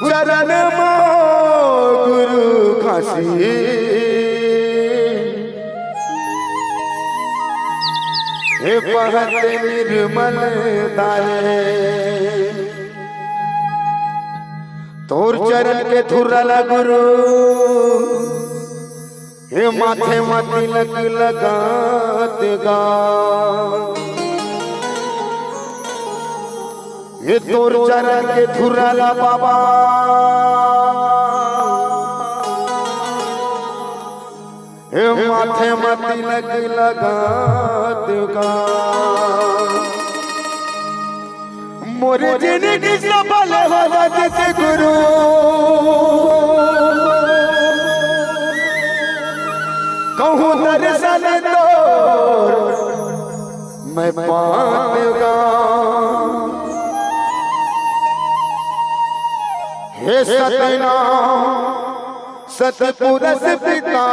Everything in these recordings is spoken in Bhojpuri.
चरण गुरु खासी हे पहत निर्मल दाए तोर चरण के धुरला गुरु हे माथे माती लग लगात गा ये तोर चरण के धुरला बाबा हे माथे माती लग लगात गा मोरे जिंदगी सफल हो जाते गुरु कहूँ दर्शन तोर मैं पाऊंगा हे सतना सतपुरुष पिता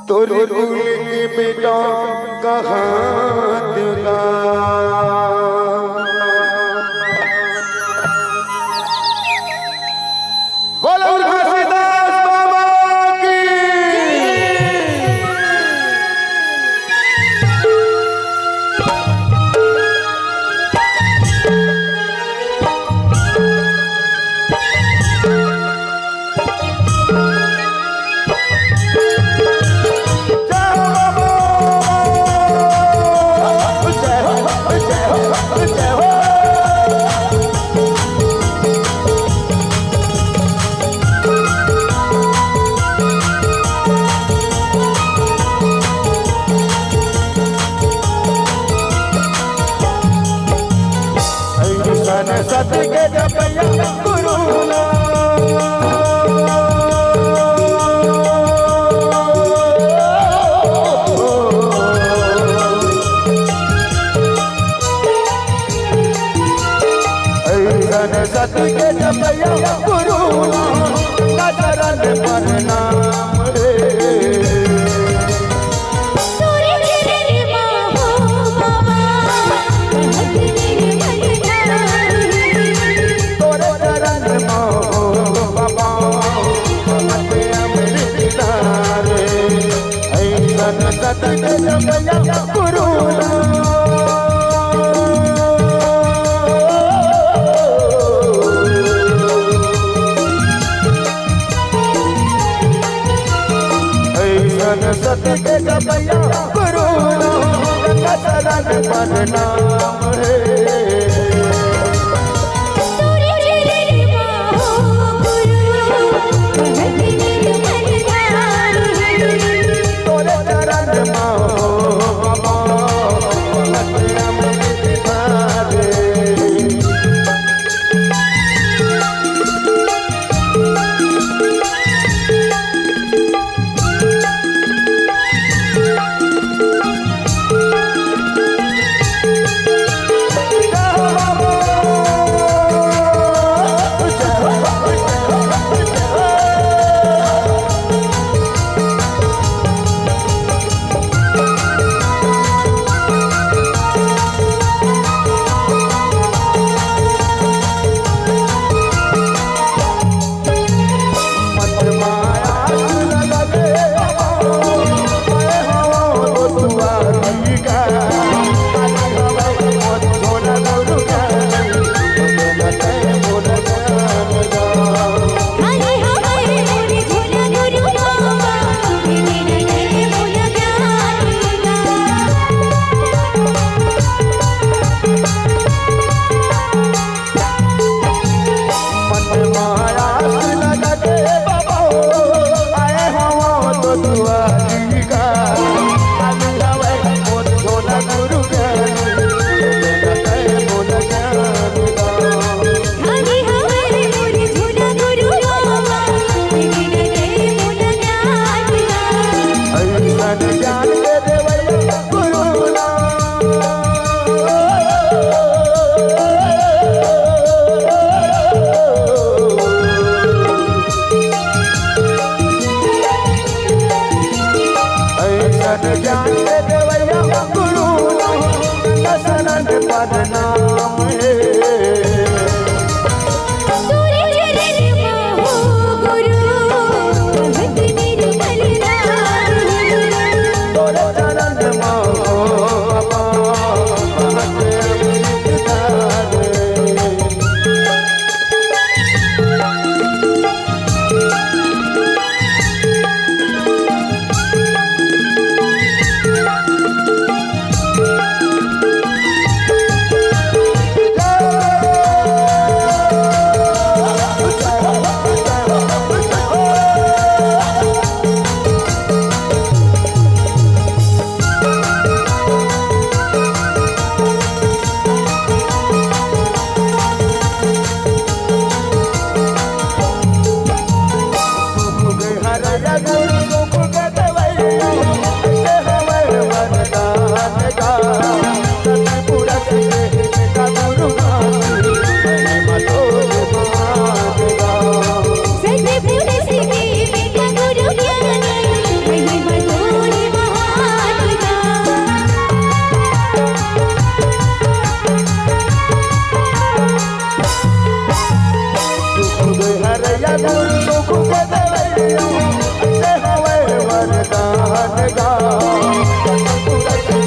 तोरे कुल के बेटा कहाँ दूंगा बोलो घासीदास बाबा की सत के जपया गुरु सत के जपया गुरु चरण पर नाम रे गुरु सत के जपया गुरु चरण पर नाम है ज्ञान देवैया गुरु दर्शन गुरु सुख के देवैया से हवे वरदान का सतपुरा से का गुरु महिमा तोरे महान का सतपुरा से बेटा गुरु ज्ञानी महिमा तोरे महान का हरया गुरु सुख के देवैया से हवे वरदान का सतपुरा से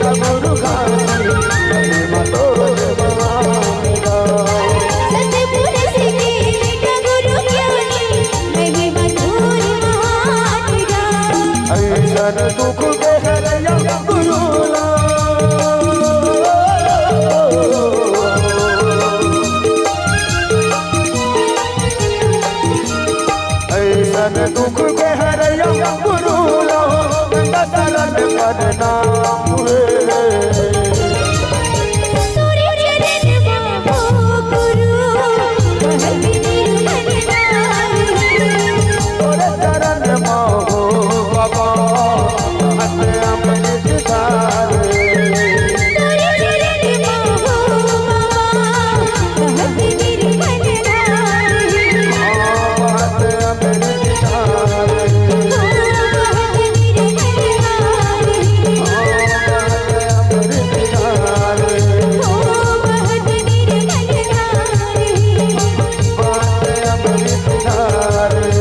का गुरु महिमा तोरे महान का सतपुरा से बेटा गुरु ज्ञानी महिमा तोरे महान का ऐसन दुख के हरया गुरु ऐसन दुख के हरया गुरु दशरथ प्रणाम हुए तोरे चरण बाबू गुरु बहुत निर्मलदार तोरे चरण मोहो बाबा हाथ अमृत धारे तोरे चरण बाबू बाबा बहुत निर्मलदार हाथ अमृत धारे बहुत निर्मलदार अमृत धारे बहुत निर्मलदार हाथ अमृत धारे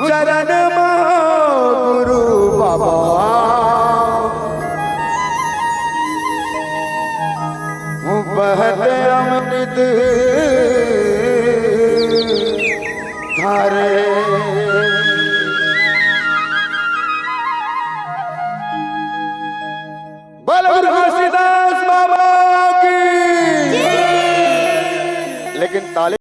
चरण गुरु बाबा बहत अमृत धारे बोल गुरु